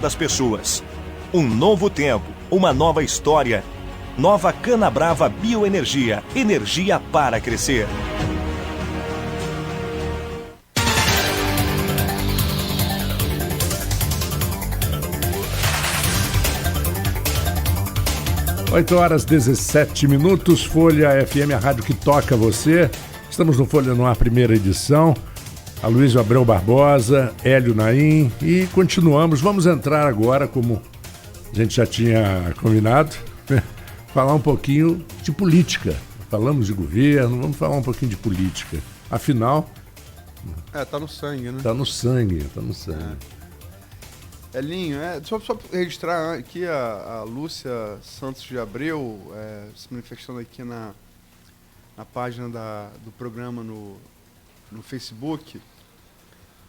das pessoas. Um novo tempo, uma nova história. Nova Canabrava Bioenergia. Energia para crescer. Oito horas 17 minutos, Folha FM, a rádio que toca você. Estamos no Folha no Ar, primeira edição. Aloysio Abreu Barbosa, Hélio Naim e continuamos. Vamos entrar agora, como a gente já tinha combinado, falar um pouquinho de política. Falamos de governo, vamos falar um pouquinho de política. Afinal... tá no sangue, né? Tá no sangue. Elinho, só registrar aqui a Lúcia Santos de Abreu se manifestando aqui na página do programa no Facebook.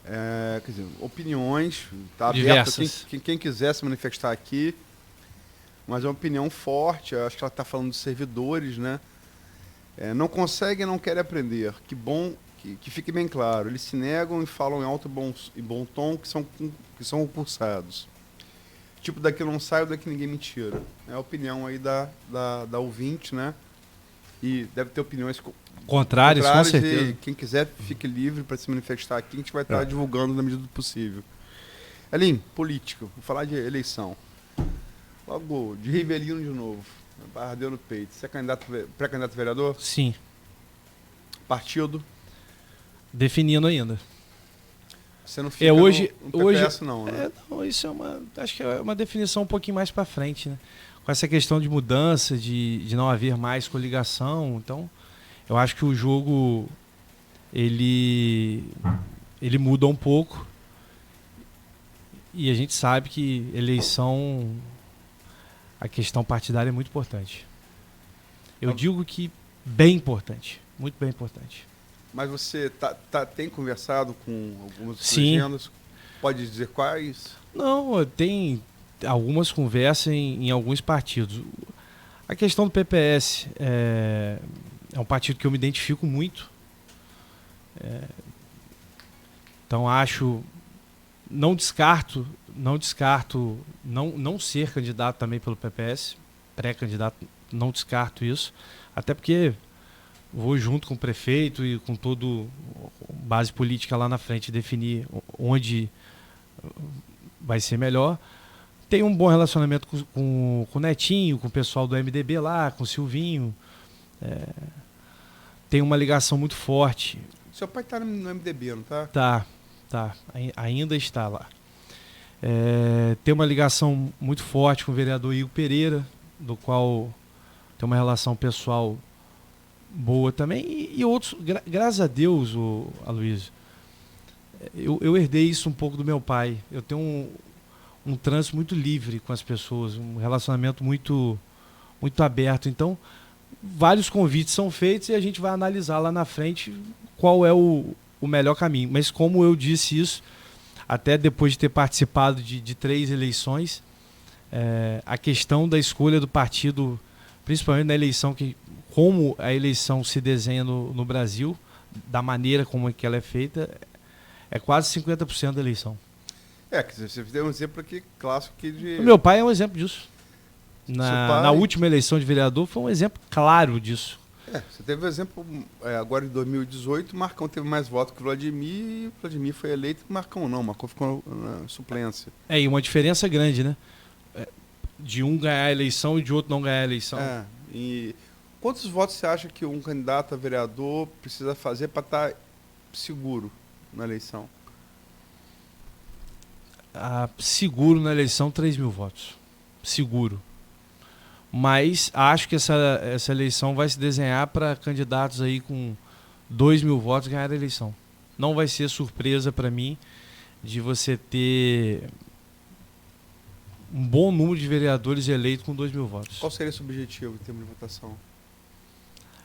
Quer dizer, opiniões, está aberto quem quiser se manifestar aqui, mas é uma opinião forte. Eu acho que ela está falando dos servidores, né? Não conseguem, não querem aprender. Que bom, que fique bem claro. Eles se negam e falam em alto e bom tom que são concursados. Tipo, daqui não saio, daqui ninguém me tira. É a opinião aí da ouvinte, né? E deve ter opiniões contrárias, com certeza. E quem quiser, fique livre para se manifestar aqui. A gente vai estar divulgando na medida do possível. Elinho, política. Vou falar de eleição. Logo, de Rivelino de novo. Barra deu no peito. Você é pré-candidato a vereador? Sim. Partido? Definindo ainda. Você não fica hoje, no PPS, não, né? Não, isso acho que é uma definição um pouquinho mais para frente, né? Com essa questão de mudança, de não haver mais coligação. Então, eu acho que o jogo ele muda um pouco. E a gente sabe que eleição, a questão partidária é muito importante. Eu digo que bem importante, muito bem importante. Mas você tem conversado com algumas legendas? Pode dizer quais? Não, tem algumas conversas em alguns partidos. A questão do PPS é um partido que eu me identifico muito. Então não descarto não ser candidato também pelo PPS, pré-candidato, não descarto isso, até porque vou junto com o prefeito e com toda a base política lá na frente definir onde vai ser melhor. Tenho um bom relacionamento com o Netinho, com o pessoal do MDB lá, com o Silvinho. Tem uma ligação muito forte. Seu pai está no MDB, não está? Tá. Ainda está lá. Tem uma ligação muito forte com o vereador Igor Pereira, do qual tem uma relação pessoal boa também. E outros, graças a Deus, Aloysio, eu herdei isso um pouco do meu pai. Eu tenho um trânsito muito livre com as pessoas, um relacionamento muito, muito aberto. Então, vários convites são feitos e a gente vai analisar lá na frente qual é o melhor caminho. Mas como eu disse isso, até depois de ter participado de 3 eleições, a questão da escolha do partido, principalmente na eleição, como a eleição se desenha no Brasil, da maneira como é que ela é feita, é quase 50% da eleição. Quer dizer, você deu um exemplo aqui clássico aqui de... O meu pai é um exemplo disso. Na última eleição de vereador foi um exemplo claro disso. Você teve um exemplo, agora em 2018, Marcão teve mais votos que o Vladimir, e o Vladimir foi eleito, Marcão não, Marcão ficou na suplência. E uma diferença grande, né? De um ganhar a eleição e de outro não ganhar a eleição. E quantos votos você acha que um candidato a vereador precisa fazer para estar seguro na eleição? Seguro na eleição, 3.000 votos. Seguro. Mas acho que essa eleição vai se desenhar para candidatos aí com 2.000 votos ganhar a eleição. Não vai ser surpresa para mim de você ter um bom número de vereadores eleitos com 2.000 votos. Qual seria esse objetivo em termos de votação?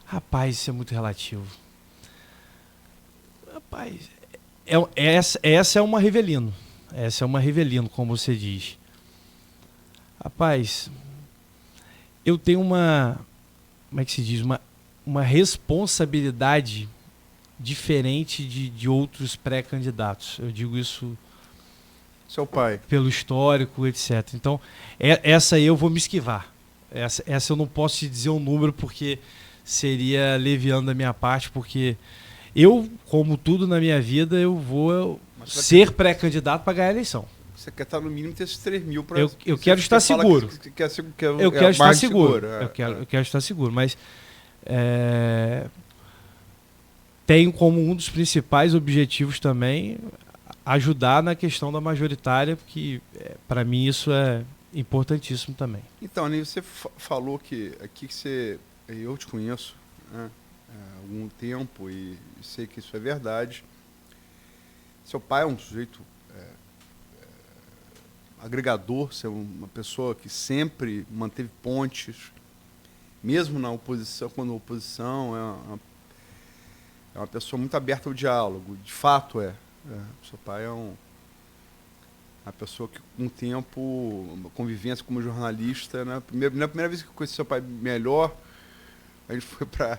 Rapaz, isso é muito relativo. Rapaz, essa é uma Rivelino. Essa é uma Rivelino, como você diz. Rapaz, eu tenho como é que se diz? Uma responsabilidade diferente de outros pré-candidatos. Eu digo isso Seu pai. Pelo histórico, etc. Então, essa aí eu vou me esquivar. Essa eu não posso te dizer um número porque seria leviano da minha parte, porque eu, como tudo na minha vida, eu vou ser pré-candidato para ganhar a eleição. Você quer estar no mínimo ter esses 3 mil para... Eu quero estar seguro. Eu quero estar seguro. Eu quero estar seguro, mas tenho como um dos principais objetivos também ajudar na questão da majoritária, porque para mim isso é importantíssimo também. Então, Anísio, você falou que aqui eu te conheço, né, há algum tempo e sei que isso é verdade. Seu pai é um sujeito agregador, ser uma pessoa que sempre manteve pontes, mesmo na oposição, quando a oposição é uma pessoa muito aberta ao diálogo, de fato seu pai é uma pessoa que, com o tempo, uma convivência como jornalista, né? Na primeira vez que eu conheci seu pai melhor, a gente foi para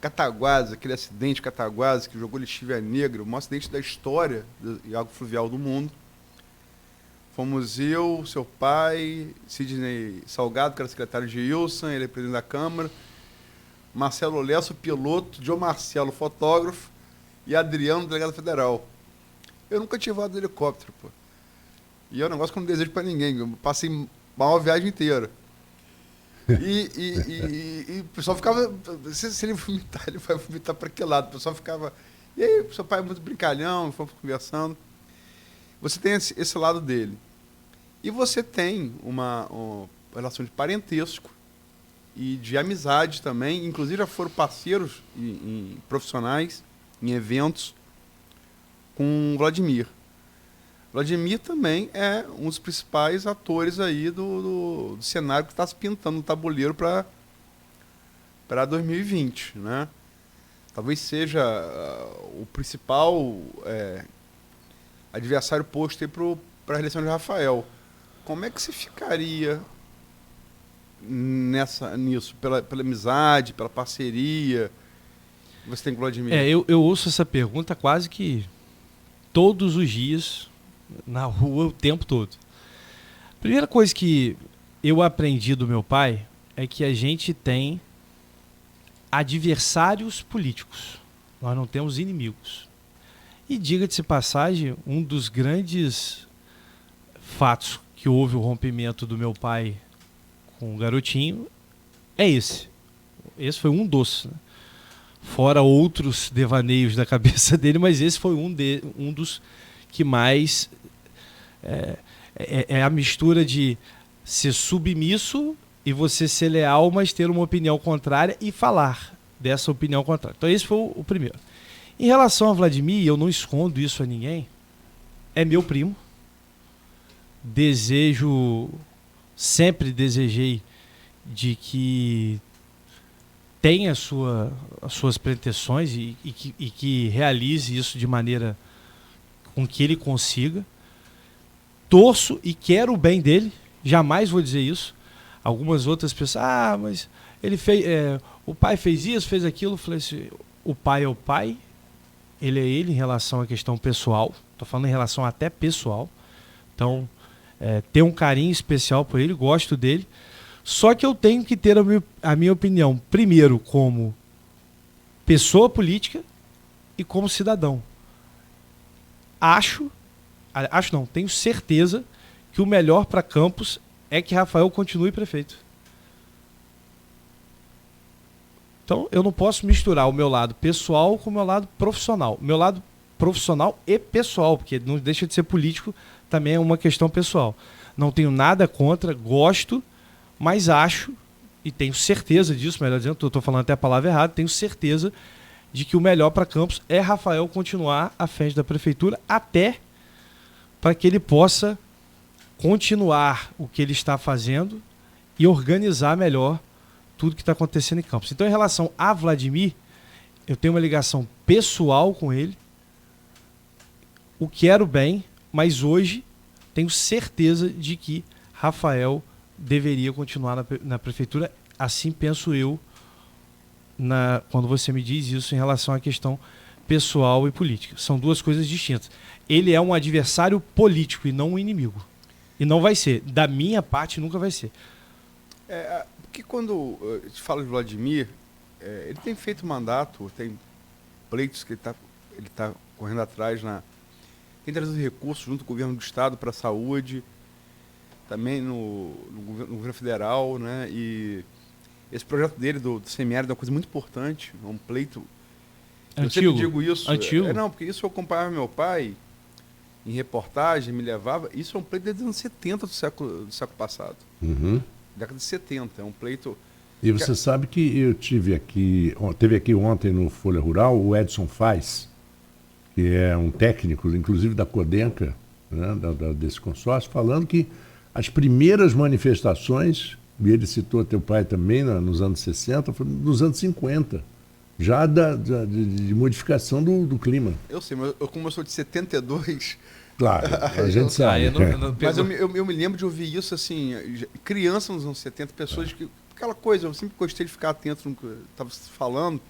Cataguases, aquele acidente de Cataguases que jogou lixívia negra, o maior acidente da história de água fluvial do mundo. Fomos eu, seu pai, Sidney Salgado, que era secretário de Wilson, ele é presidente da Câmara, Marcelo Lesso, piloto, João Marcelo, fotógrafo, e Adriano, delegado federal. Eu nunca tinha voado de helicóptero, pô. E é um negócio que eu não desejo pra ninguém. Eu passei mal a viagem inteira. E o pessoal ficava... Se ele vomitar, ele vai vomitar pra que lado? O pessoal ficava... E aí, seu pai é muito brincalhão, fomos conversando. Você tem esse lado dele. E você tem uma relação de parentesco e de amizade também. Inclusive, já foram parceiros profissionais em eventos com o Vladimir. Vladimir também é um dos principais atores aí do cenário que está se pintando no tabuleiro para 2020, né? Talvez seja o principal adversário posto para a eleição de Rafael. Como é que você ficaria nisso? Pela amizade, pela parceria que você tem com o Vladimir? Eu ouço essa pergunta quase que todos os dias, na rua, o tempo todo. A primeira coisa que eu aprendi do meu pai é que a gente tem adversários políticos. Nós não temos inimigos. E diga-se passagem, um dos grandes fatos que houve o rompimento do meu pai com o garotinho é esse. Esse foi um dos, né? Fora outros devaneios da cabeça dele, mas esse foi um dos que mais é a mistura de ser submisso e você ser leal, mas ter uma opinião contrária e falar dessa opinião contrária. Então esse foi o primeiro. Em relação a Vladimir, eu não escondo isso a ninguém, é meu primo. Sempre desejei de que tenha as suas pretensões e que realize isso de maneira com que ele consiga. Torço e quero o bem dele, jamais vou dizer isso. Algumas outras pessoas, mas ele fez, o pai fez isso, fez aquilo. Eu falei assim, o pai é o pai, ele é ele em relação à questão pessoal, estou falando em relação até pessoal. Então, tenho um carinho especial por ele, gosto dele. Só que eu tenho que ter a minha opinião, primeiro como pessoa política e como cidadão. Tenho certeza que o melhor para Campos é que Rafael continue prefeito. Então, eu não posso misturar o meu lado pessoal com o meu lado profissional. O meu lado profissional e pessoal, porque não deixa de ser político, também é uma questão pessoal. Não tenho nada contra, gosto, mas acho, e tenho certeza disso, melhor dizendo, estou falando até a palavra errada, tenho certeza de que o melhor para Campos é Rafael continuar à frente da prefeitura, até para que ele possa continuar o que ele está fazendo e organizar melhor tudo que está acontecendo em Campos. Então, em relação a Vladimir, eu tenho uma ligação pessoal com ele, o quero bem, mas hoje tenho certeza de que Rafael deveria continuar na prefeitura. Assim penso eu quando você me diz isso em relação à questão pessoal e política. São duas coisas distintas. Ele é um adversário político e não um inimigo. E não vai ser. Da minha parte, nunca vai ser. Porque quando a gente fala de Vladimir, ele tem feito mandato, tem pleitos que ele tá correndo atrás, tem trazido recursos junto com o governo do estado para a saúde, também no governo federal, né? E esse projeto dele do semiárido é uma coisa muito importante, é um pleito. Antigo. Eu sempre digo isso. Antigo. Não, porque isso eu acompanhava meu pai em reportagem, me levava. Isso é um pleito desde os anos 70 do século passado. Uhum. Década de 70. É um pleito. E você sabe que eu teve aqui ontem no Folha Rural o Edson Faz, que é um técnico, inclusive da Codenca, né, desse consórcio, falando que as primeiras manifestações, e ele citou teu pai também nos anos 60, foi nos anos 50, já de modificação do clima. Eu sei, mas como eu sou de 72... Claro, a gente sabe. Mas eu me lembro de ouvir isso, assim, criança nos anos 70, pessoas que... Aquela coisa, eu sempre gostei de ficar atento no que estava falando.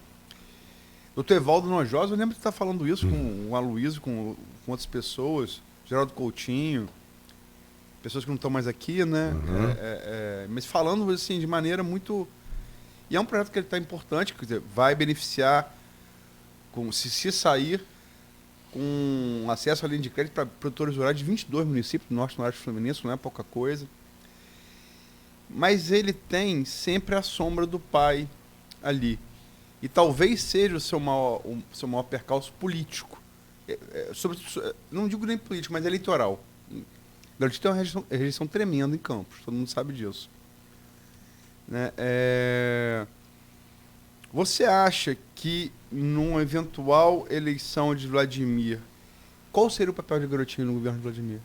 Doutor Evaldo Nojosa, eu lembro de estar falando isso com o Aloysio, com outras pessoas, Geraldo Coutinho, pessoas que não estão mais aqui, né? Mas falando assim, de maneira muito... E é um projeto que ele está importante, quer dizer, vai beneficiar, se sair, com acesso à linha de crédito para produtores rurais de 22 municípios do Norte e Noroeste Fluminense, não é pouca coisa. Mas ele tem sempre a sombra do pai ali. E talvez seja o seu maior percalço político. Não digo nem político, mas eleitoral. Garantido tem uma rejeição tremenda em Campos, todo mundo sabe disso. Né? Você acha que numa eventual eleição de Vladimir, qual seria o papel de Garotinho no governo de Vladimir?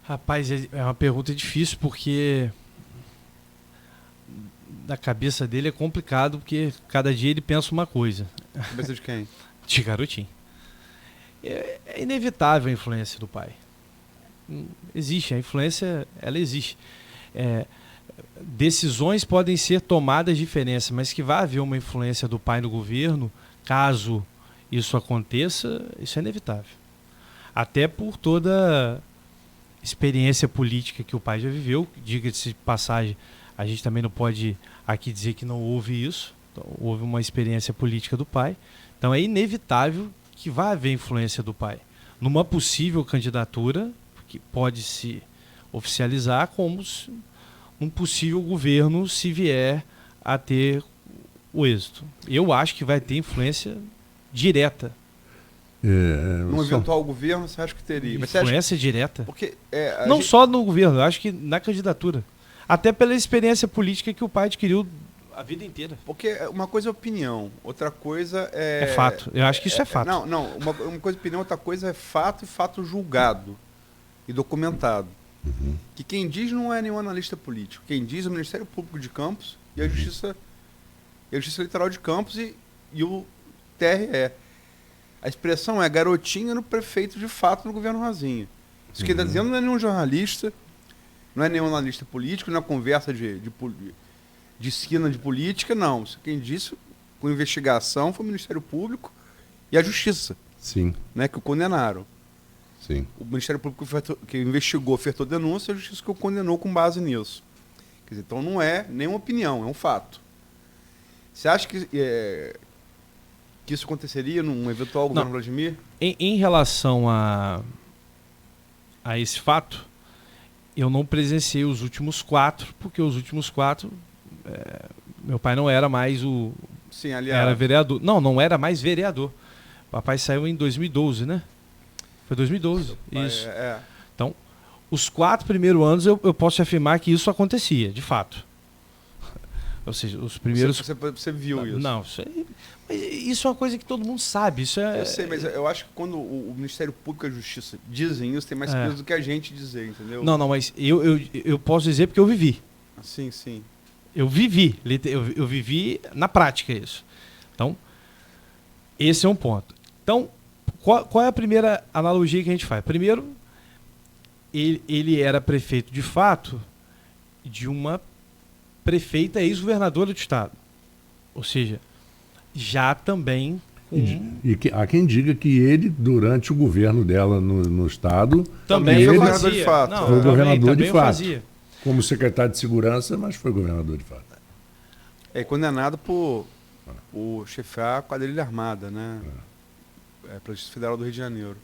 Rapaz, é uma pergunta difícil porque da cabeça dele é complicado, porque cada dia ele pensa uma coisa. Cabeça de quem? De Garotinho. É inevitável a influência do pai. Existe, a influência, ela existe. Decisões podem ser tomadas diferentes, mas que vai haver uma influência do pai no governo, caso isso aconteça, isso é inevitável. Até por toda experiência política que o pai já viveu, diga-se de passagem, a gente também não pode aqui dizer que não houve isso, então, houve uma experiência política do pai, então é inevitável que vai haver influência do pai numa possível candidatura que pode se oficializar como um possível governo se vier a ter o êxito. Eu acho que vai ter influência direta. Num eventual governo, você acha que teria? Mas Influência direta? Porque, não só no governo, eu acho que na candidatura. Até pela experiência política que o pai adquiriu a vida inteira. Porque uma coisa é opinião, outra coisa é... É fato, eu acho que isso é fato. Não, uma coisa é opinião, outra coisa é fato e fato julgado e documentado. Uhum. Que quem diz não é nenhum analista político. Quem diz é o Ministério Público de Campos e a Justiça Eleitoral de Campos e o TRE. A expressão é garotinha no prefeito de fato no governo Rosinha. Isso que ele está dizendo não é nenhum jornalista, não é nenhum analista político, não é conversa de esquina de política, não. Isso quem disse com investigação foi o Ministério Público e a Justiça. Sim. Né, que o condenaram. Sim. O Ministério Público que investigou, ofertou denúncia, a Justiça que o condenou com base nisso. Quer dizer, então não é nenhuma opinião, é um fato. Você acha que isso aconteceria num eventual governo Vladimir? Em relação a esse fato, eu não presenciei os últimos 4, porque os últimos 4, meu pai não era mais o... Sim, aliás. Era vereador. Não era mais vereador. O papai saiu em 2012, né? Foi 2012, isso. Então, os 4 primeiros anos eu posso te afirmar que isso acontecia, de fato. Ou seja, os primeiros... Você viu isso? Não, isso é uma coisa que todo mundo sabe. Isso é... Eu sei, mas eu acho que quando o Ministério Público e a Justiça dizem isso, tem mais peso do que a gente dizer, entendeu? Não, mas eu posso dizer porque eu vivi. Sim, sim. Eu vivi na prática isso. Então, esse é um ponto. Então, qual é a primeira analogia que a gente faz? Primeiro, ele era prefeito de fato de uma prefeita ex-governadora do estado. Ou seja, já também... Há quem diga que ele, durante o governo dela no Estado... Também foi ele governador de fato. Foi governador de fato. Fazia. Como secretário de Segurança, mas foi governador de fato. É condenado por chefiar a quadrilha armada, né? Pela Justiça Federal do Rio de Janeiro.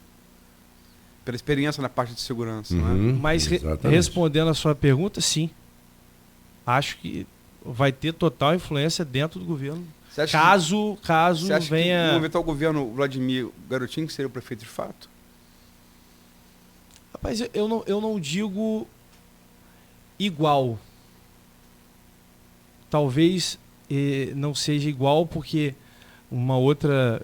Pela experiência na parte de segurança, né? Mas respondendo a sua pergunta, sim. Acho que vai ter total influência dentro do governo. Caso você acha venha... que no eventual governo Vladimir Garotinho, que seria o prefeito de fato? Rapaz, eu não digo igual. Talvez não seja igual, porque uma outra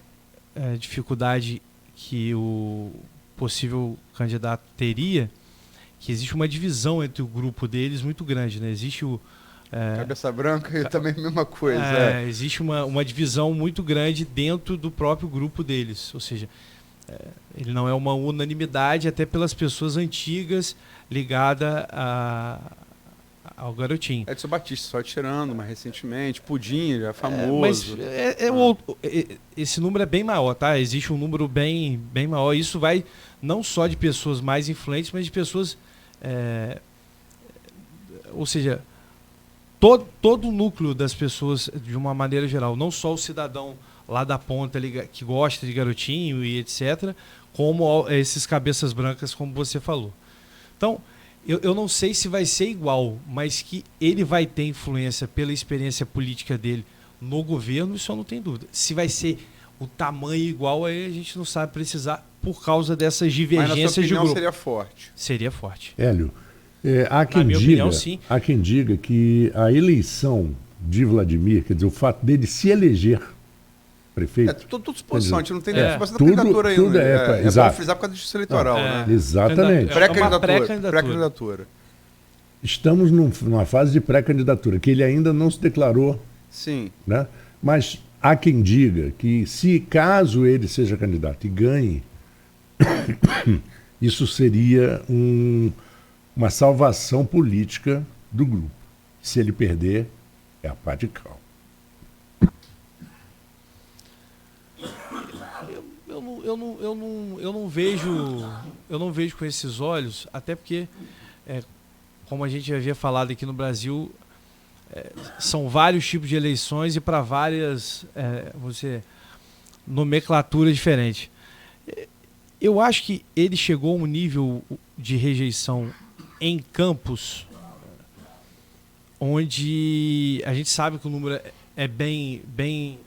dificuldade que o possível candidato teria, que existe uma divisão entre o grupo deles muito grande, né? Existe o... Cabeça branca e também a mesma coisa. Existe uma divisão muito grande dentro do próprio grupo deles. Ou seja, ele não é uma unanimidade até pelas pessoas antigas ligadas ao Garotinho. Edson Batista só tirando, mas recentemente, Pudim, já é famoso. Mas esse número é bem maior, tá? Existe um número bem maior. Isso vai não só de pessoas mais influentes, mas de pessoas... ou seja... Todo o núcleo das pessoas, de uma maneira geral, não só o cidadão lá da ponta que gosta de Garotinho e etc., como esses cabeças brancas, como você falou. Então, eu não sei se vai ser igual, mas que ele vai ter influência pela experiência política dele no governo, isso eu não tenho dúvida. Se vai ser o tamanho igual, aí a gente não sabe precisar por causa dessas divergências de grupo. Mas, na sua opinião, seria forte? Seria forte. Hélio, há quem diga que a eleição de Vladimir, quer dizer, o fato dele se eleger prefeito... Tudo suposição, a gente não tem nem informação da candidatura ainda. Tudo é bom frisar por causa da justiça eleitoral, né? Exatamente. Pré-candidatura. Estamos numa fase de pré-candidatura, que ele ainda não se declarou. Sim. Né? Mas há quem diga que, caso ele seja candidato e ganhe, isso seria uma salvação política do grupo. Se ele perder, é a pá de cal. Eu não vejo com esses olhos, até porque, como a gente já havia falado aqui no Brasil, são vários tipos de eleições e para várias nomenclaturas diferentes. Eu acho que ele chegou a um nível de rejeição em Campos, onde a gente sabe que o número é bem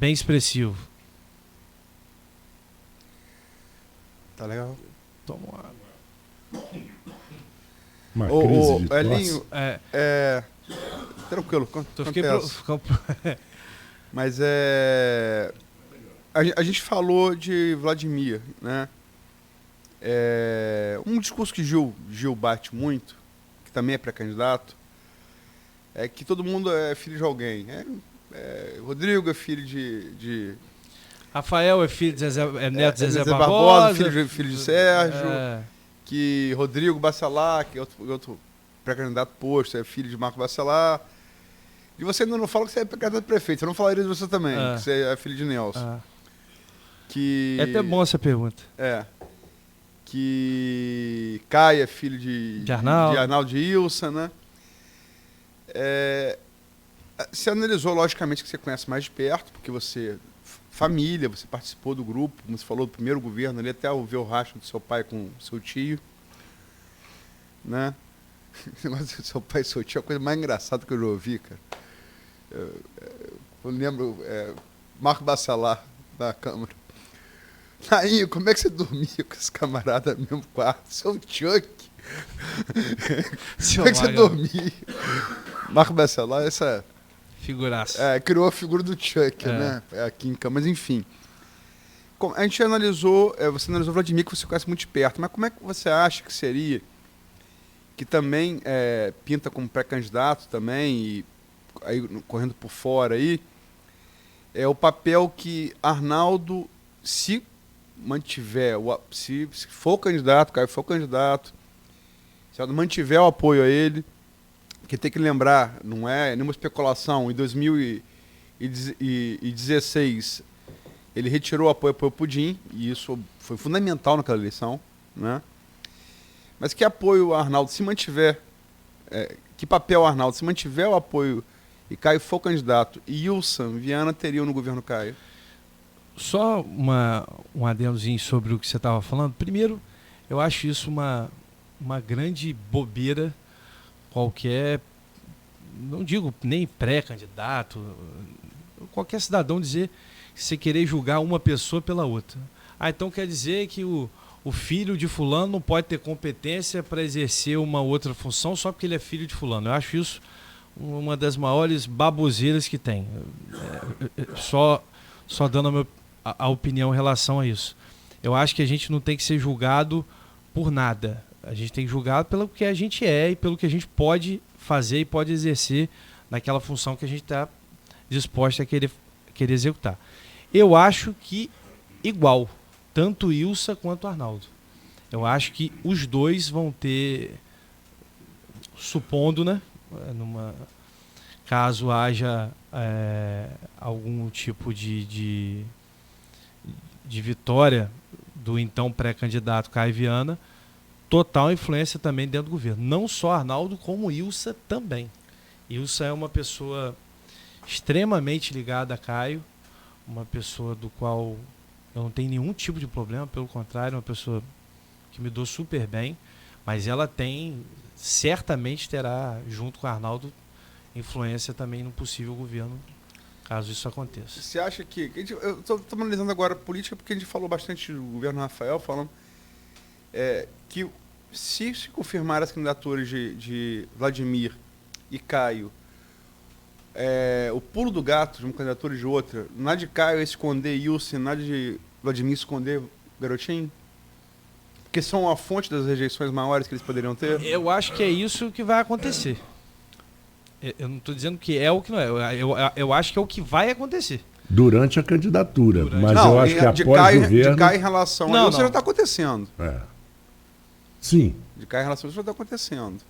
expressivo. Tá legal. Toma água. Uma crise de Elinho, tranquilo. Mas a gente falou de Vladimir, né? Um discurso que Gil bate muito, que também é pré-candidato, é que todo mundo é filho de alguém. Rodrigo é filho de Rafael é filho de neto de Zezé Barbosa, filho de Sérgio, que Rodrigo Bacelar, que é outro pré-candidato posto, é filho de Marco Bacelar. E você ainda não fala que você é pré-candidato a prefeito, você não falaria de você também, que você é filho de Nelson. Que... É até bom essa pergunta. Que Caia é filho de Arnaldo de Ilsa, né? Você analisou, logicamente, que você conhece mais de perto, porque você... Família, você participou do grupo, como você falou, do primeiro governo ali, até ver o rastro do seu pai com o seu tio, né? Esse negócio do seu pai e seu tio é a coisa mais engraçada que eu já ouvi, cara. Eu lembro, Marco Bacelar, da Câmara. Aí, como é que você dormia com esse camarada no mesmo quarto? Seu Chuck. Como é que você dormia? Marco Bacelar, essa... Figuraça. Criou a figura do Chuck, né? Aqui em Câmara, mas enfim. A gente analisou, você analisou o Vladimir, que você conhece muito de perto, mas como é que você acha que seria, que também pinta como pré-candidato também, e aí correndo por fora aí, o papel que Arnaldo, se mantiver, se for candidato, Caio for candidato, se mantiver o apoio a ele, porque tem que lembrar, não é nenhuma especulação, em e 16 ele retirou o apoio ao Pudim, e isso foi fundamental naquela eleição, né? Mas que apoio o Arnaldo se mantiver, que papel o Arnaldo se mantiver o apoio e Caio for candidato e Ilson Viana teriam no governo Caio? Só um adendozinho sobre o que você estava falando. Primeiro, eu acho isso uma grande bobeira qualquer, não digo nem pré-candidato, qualquer cidadão dizer que você querer julgar uma pessoa pela outra. Então quer dizer que o filho de fulano não pode ter competência para exercer uma outra função só porque ele é filho de fulano. Eu acho isso uma das maiores baboseiras que tem. Só dando a opinião em relação a isso. Eu acho que a gente não tem que ser julgado por nada. A gente tem que julgar pelo que a gente é e pelo que a gente pode fazer e pode exercer naquela função que a gente está disposto a querer executar. Eu acho que igual, tanto o Ilsa quanto o Arnaldo. Eu acho que os dois vão ter, supondo, né, caso haja algum tipo de vitória do então pré-candidato Caio Viana, total influência também dentro do governo. Não só Arnaldo, como Ilsa também. Ilsa é uma pessoa extremamente ligada a Caio, uma pessoa do qual eu não tenho nenhum tipo de problema, pelo contrário, uma pessoa que me dou super bem, mas ela certamente terá, junto com o Arnaldo, influência também no possível governo, caso isso aconteça. Você acha que... Eu estou analisando agora a política porque a gente falou bastante do governo Rafael, falando que se confirmar as candidaturas de Vladimir e Caio, o pulo do gato de uma candidatura e de outra, na de Caio é esconder Ilse, na de Vladimir esconder Garotinho? Porque são a fonte das rejeições maiores que eles poderiam ter? Eu acho que é isso que vai acontecer. Eu não estou dizendo que é ou que não é. Eu acho que é o que vai acontecer. Durante a candidatura. Mas não, eu acho que após Caio, o governo... De Caio em relação a isso já está acontecendo. Sim. De Caio em relação a isso já está acontecendo.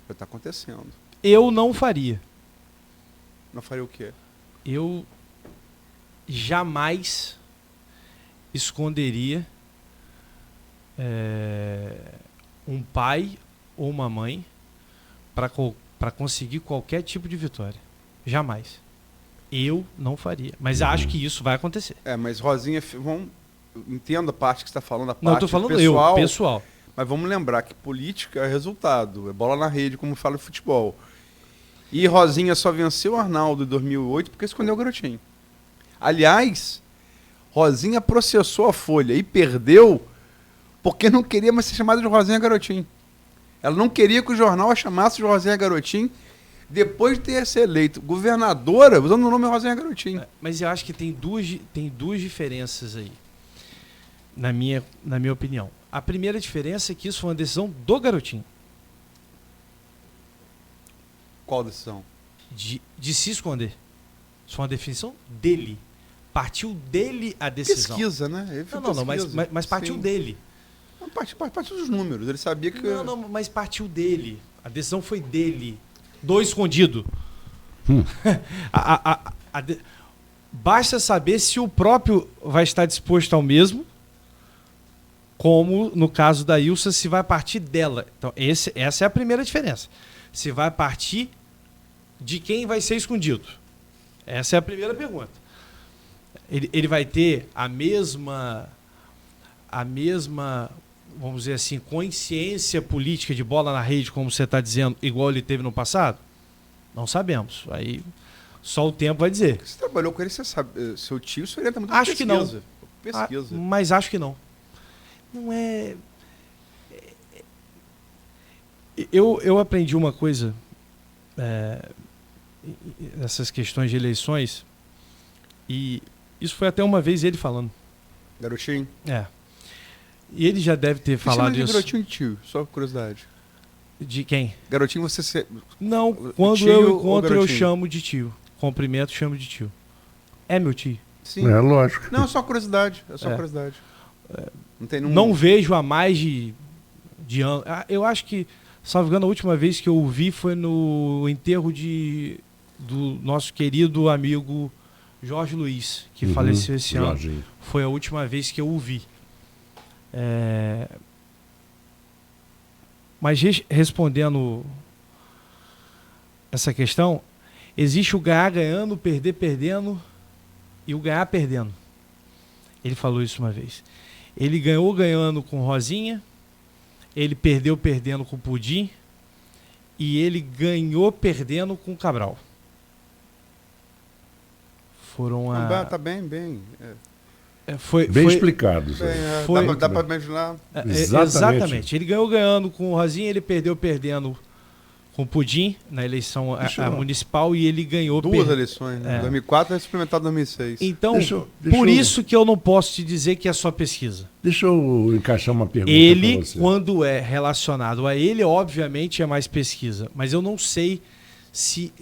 Já está acontecendo. Eu não faria. Não faria o quê? Eu jamais esconderia um pai ou uma mãe para conseguir qualquer tipo de vitória. Jamais. Eu não faria. Mas acho que isso vai acontecer. Mas Rosinha, entendo a parte que você está falando, a parte não, eu estou falando pessoal. Mas vamos lembrar que política é resultado, é bola na rede, como fala o futebol. E Rosinha só venceu o Arnaldo em 2008 porque escondeu o Garotinho. Aliás, Rosinha processou a Folha e perdeu porque não queria mais ser chamada de Rosinha Garotinho. Ela não queria que o jornal a chamasse de Rosinha Garotinho depois de ter sido eleito governadora usando o nome Rosinha Garotinho. Mas eu acho que tem duas diferenças aí, na minha opinião. A primeira diferença é que isso foi uma decisão do Garotinho. Qual decisão? De se esconder. Isso foi uma definição dele. Partiu dele a decisão. Pesquisa, né? Ele não, mas partiu dele. Partiu dos números. Ele sabia que... Não, mas partiu dele. A decisão foi dele. Do escondido. Basta saber se o próprio vai estar disposto ao mesmo, como no caso da Ilsa, se vai partir dela. Então, essa é a primeira diferença. Se vai partir de quem vai ser escondido. Essa é a primeira pergunta. Ele vai ter a mesma, vamos dizer assim, consciência política de bola na rede, como você está dizendo, igual ele teve no passado? Não sabemos. Aí só o tempo vai dizer. Você trabalhou com ele, você sabe. Seu tio, isso orienta muito acho pesquisa. Que não. Pesquisa. Mas acho que não. Não é... Eu aprendi uma coisa nessas questões de eleições, e isso foi até uma vez ele falando. Garotinho? E ele já deve ter falado isso. Garotinho e tio, só curiosidade. De quem? Garotinho você... Não, quando eu encontro eu chamo de tio. Cumprimento, chamo de tio. É meu tio. Sim. É lógico. Não, é só curiosidade. curiosidade. Não tem não vejo há mais de anos. Eu acho que, salvo engano, a última vez que eu o vi foi no enterro de do nosso querido amigo Jorge Luiz, que faleceu esse ano. Foi a última vez que eu o vi. Mas respondendo essa questão, existe o ganhar ganhando, perder perdendo e o ganhar perdendo. Ele falou isso uma vez. Ele ganhou ganhando com Rosinha, ele perdeu perdendo com Pudim e ele ganhou perdendo com Cabral. Foram Tá bem. Bem explicado. Dá para imaginar. Exatamente. Ele ganhou ganhando com o Rosinha, ele perdeu perdendo com o Pudim na eleição municipal e ele ganhou... Duas eleições, né? 2004 e suplementado em 2006. Então, por isso que eu não posso te dizer que é só pesquisa. Deixa eu encaixar uma pergunta Ele, pra você. quando é relacionado a ele, obviamente é mais pesquisa. Mas eu não sei se...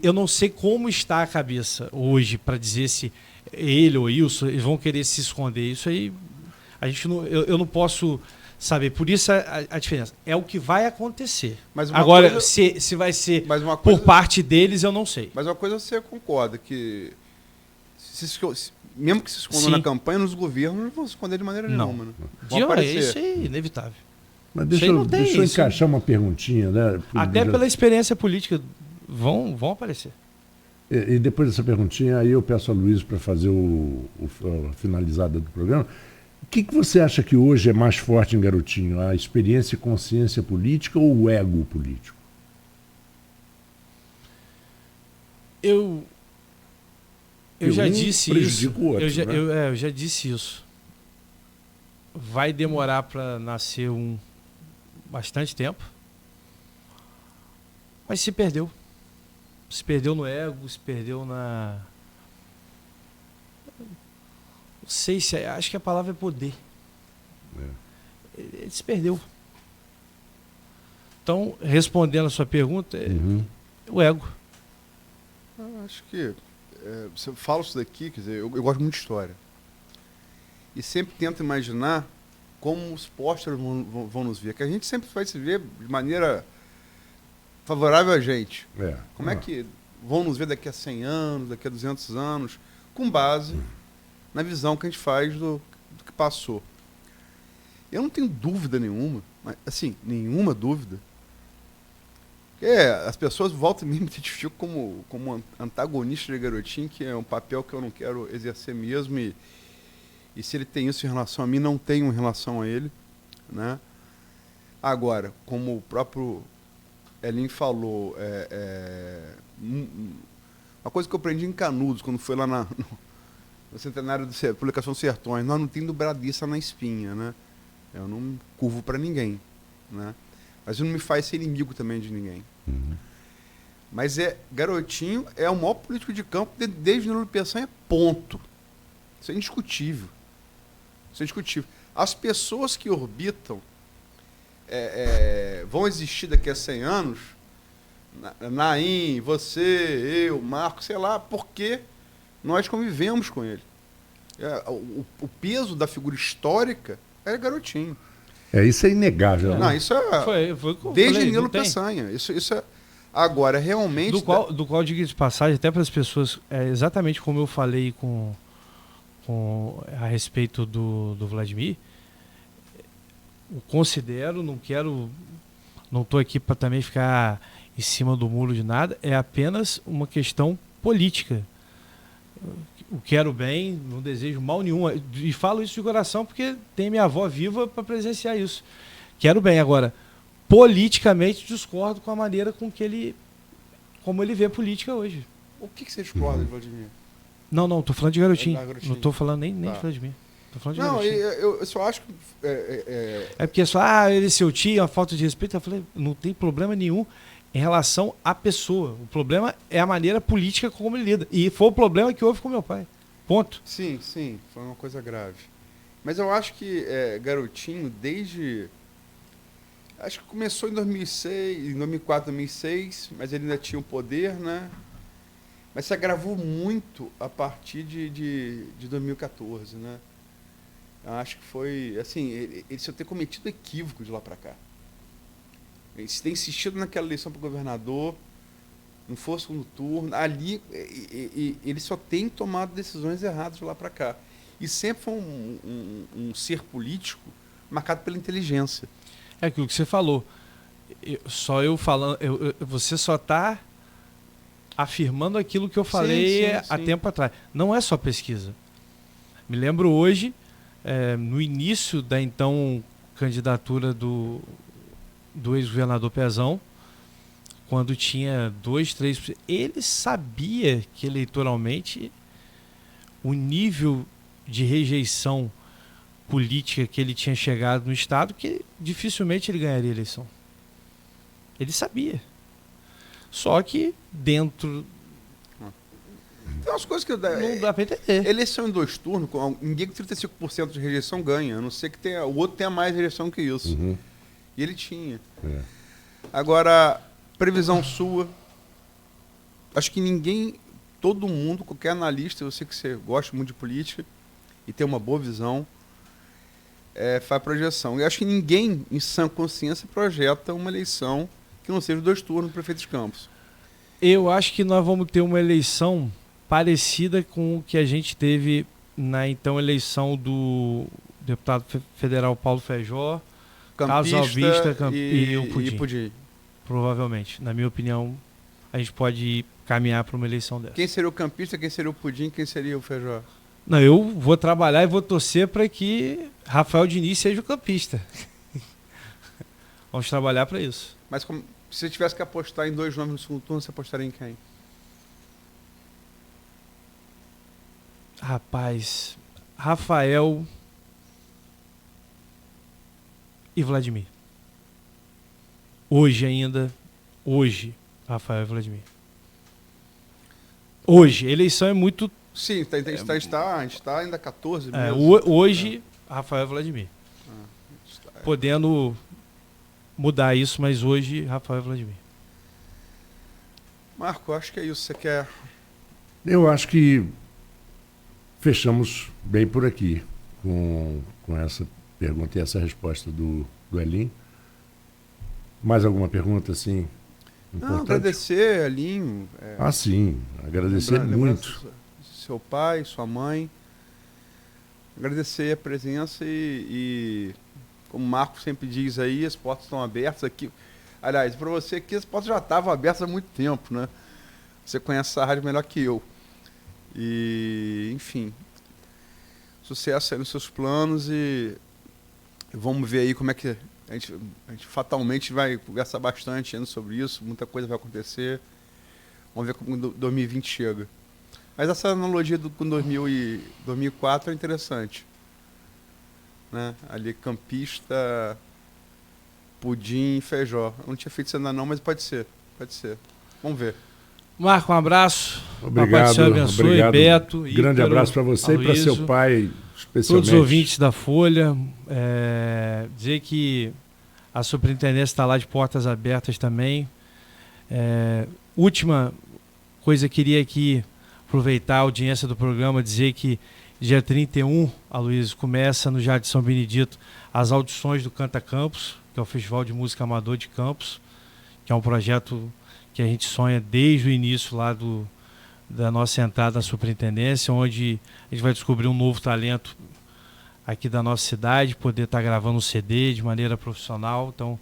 Eu não sei como está a cabeça hoje para dizer se ele ou Wilson eles vão querer se esconder. Isso aí a gente não, eu não posso saber. Por isso a diferença. É o que vai acontecer. Agora, se vai ser por parte deles, eu não sei. Mas uma coisa você concorda, que mesmo que se escondam na campanha, nos governos não vão se esconder de maneira nenhuma. Né? Isso é inevitável. Mas deixa eu encaixar uma perguntinha, né? Até pela experiência política vão aparecer. E depois dessa perguntinha, aí eu peço a Luiz para fazer a finalizada do programa. O que você acha que hoje é mais forte em Garotinho? A experiência e consciência política ou o ego político? Eu já disse isso. O outro, eu já disse isso. Vai demorar para nascer bastante tempo. Mas se perdeu. Se perdeu no ego, se perdeu na... Não sei se... Acho que a palavra é poder. Ele se perdeu. Então, respondendo a sua pergunta, o ego. Eu acho que... se eu falo isso daqui, quer dizer, eu gosto muito de história. E sempre tento imaginar como os pósteres vão nos ver. Que a gente sempre vai se ver de maneira... favorável a gente. Como é que vão nos ver daqui a 100 anos, daqui a 200 anos, com base na visão que a gente faz do que passou. Eu não tenho dúvida nenhuma, mas, assim, nenhuma dúvida, que as pessoas voltam e me identificam como antagonista de Garotinho, que é um papel que eu não quero exercer mesmo, e se ele tem isso em relação a mim, não tenho em relação a ele, né? Agora, como o próprio Elinho falou, uma coisa que eu aprendi em Canudos, quando foi lá no centenário da publicação Sertões, nós não temos dobradiça na espinha, né? Eu não curvo para ninguém, né? Mas isso não me faz ser inimigo também de ninguém. Mas Garotinho é o maior político de campo desde o Nilo Peçanha, ponto. Isso é indiscutível. Isso é indiscutível. As pessoas que orbitam vão existir daqui a 100 anos, Naim, você, eu, Marco, sei lá, porque nós convivemos com ele. O peso da figura histórica é Garotinho. Isso é inegável. Não, isso foi desde Nilo Peçanha. Isso é... Agora, realmente... Do qual diga de passagem, até para as pessoas, exatamente como eu falei a respeito do Vladimir, eu considero, não estou aqui para também ficar em cima do muro de nada, é apenas uma questão política. Eu quero bem, não desejo mal nenhum, e falo isso de coração porque tem minha avó viva para presenciar isso. Quero bem, agora, politicamente discordo com a maneira como ele vê a política hoje. O que você discorda, Vladimir? Não, estou falando de Garotinho. Não estou falando nem de Vladimir. Não, eu só acho que... É porque ele seu tio, uma falta de respeito. Eu falei, não tem problema nenhum em relação à pessoa. O problema é a maneira política como ele lida. E foi o problema que houve com meu pai. Ponto. Sim, foi uma coisa grave. Mas eu acho que Garotinho, desde... Acho que começou em 2006, em 2004, 2006, mas ele ainda tinha o poder, né? Mas se agravou muito a partir de 2014, né? Eu acho que foi, assim, ele só ter cometido equívoco de lá para cá. Ele tem insistido naquela eleição para governador, não for segundo turno, ali ele só tem tomado decisões erradas de lá para cá. E sempre foi um ser político marcado pela inteligência. É aquilo que você falou. Você só está afirmando aquilo que eu falei há tempo atrás. Não é só pesquisa. Me lembro hoje, no início da então candidatura do ex-governador Pezão, quando tinha 2, 3%, ele sabia que eleitoralmente o nível de rejeição política que ele tinha chegado no Estado, que dificilmente ele ganharia a eleição. Ele sabia. Só que dentro... Tem umas coisas que não dá para entender. Eleição em 2 turnos, ninguém com 35% de rejeição ganha, a não ser que o outro tenha mais rejeição que isso. Uhum. E ele tinha. Agora, previsão sua, acho que ninguém, todo mundo, qualquer analista, eu sei que você gosta muito de política e tem uma boa visão, faz projeção. Eu acho que ninguém, em sã consciência, projeta uma eleição que não seja 2 turnos do prefeito de Campos. Eu acho que nós vamos ter uma eleição parecida com o que a gente teve na então eleição do deputado federal Paulo Feijó, Carlos Alvista e o Pudim. Provavelmente. Na minha opinião, a gente pode caminhar para uma eleição dessa. Quem seria o campista, quem seria o Pudim, quem seria o Feijó? Não, eu vou trabalhar e vou torcer para que Rafael Diniz seja o campista. Vamos trabalhar para isso. Mas se você tivesse que apostar em 2 nomes no segundo turno, você apostaria em quem? Rapaz, Rafael e Vladimir. Hoje, Rafael e Vladimir. Hoje, a eleição é muito... Sim, a gente está ainda 14 meses. Hoje, Rafael e Vladimir. Podendo mudar isso, mas hoje, Rafael e Vladimir. Marco, acho que é isso que você quer. Eu acho que fechamos bem por aqui com essa pergunta e essa resposta do Elinho. Mais alguma pergunta, assim, importante? Não, agradecer, Elinho. Sim, agradecer muito. Seu pai, sua mãe. Agradecer a presença e como o Marco sempre diz aí, as portas estão abertas aqui. Aliás, para você aqui, as portas já estavam abertas há muito tempo, né? Você conhece essa rádio melhor que eu. E, enfim, sucesso aí nos seus planos e vamos ver aí como é que a gente fatalmente vai conversar bastante ainda sobre isso, muita coisa vai acontecer. Vamos ver como 2020 chega. Mas essa analogia com 2004 é interessante. Né? Ali, campista, Pudim e Feijó. Eu não tinha feito isso ainda não, mas pode ser. Vamos ver. Marco, um abraço. Obrigado. Papai do Céu abençoe, obrigado. Beto. Grande Ícaro, abraço para você Aloysio, e para seu pai, especialmente. Todos os ouvintes da Folha. Dizer que a superintendência está lá de portas abertas também. Última coisa, queria aqui aproveitar a audiência do programa, dizer que dia 31, Aloysio, começa no Jardim São Benedito as audições do Canta Campos, que é o Festival de Música Amador de Campos, que é um projeto que a gente sonha desde o início lá da nossa entrada na superintendência, onde a gente vai descobrir um novo talento aqui da nossa cidade, poder estar gravando um CD de maneira profissional. Então,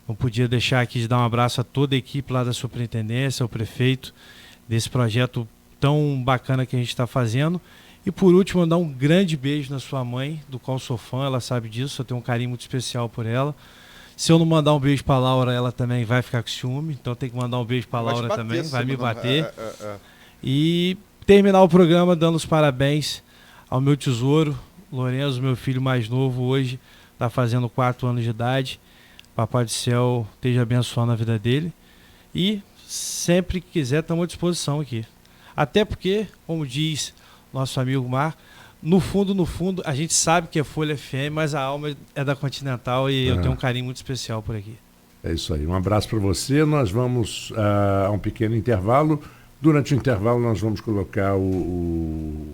não podia deixar aqui de dar um abraço a toda a equipe lá da superintendência, ao prefeito, desse projeto tão bacana que a gente está fazendo. E por último, mandar um grande beijo na sua mãe, do qual sou fã, ela sabe disso, eu tenho um carinho muito especial por ela. Se eu não mandar um beijo para a Laura, ela também vai ficar com ciúme, então tem que mandar um beijo para a Laura também, vai me bater. E terminar o programa dando os parabéns ao meu tesouro, Lourenço, meu filho mais novo, hoje está fazendo 4 anos de idade. Papai do Céu esteja abençoando a vida dele. E sempre que quiser, estamos à disposição aqui. Até porque, como diz nosso amigo Mar, no fundo, a gente sabe que é Folha FM, mas a alma é da Continental e eu tenho um carinho muito especial por aqui. É isso aí. Um abraço para você. Nós vamos a um pequeno intervalo. Durante o intervalo, nós vamos colocar o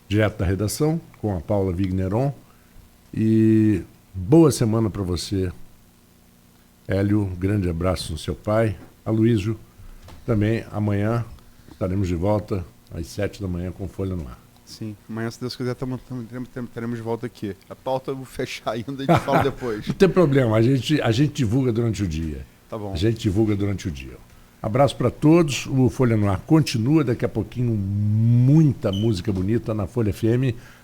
Direto da Redação com a Paula Vigneron. E boa semana para você, Hélio. Grande abraço no seu pai. Aloysio, também amanhã estaremos de volta às 7 da manhã com Folha no Ar. Sim, amanhã, se Deus quiser, teremos de volta aqui. A pauta eu vou fechar ainda e te falo depois. Não tem problema, a gente divulga durante o dia. Tá bom. A gente divulga durante o dia. Abraço para todos, o Folha no Ar continua, daqui a pouquinho muita música bonita na Folha FM.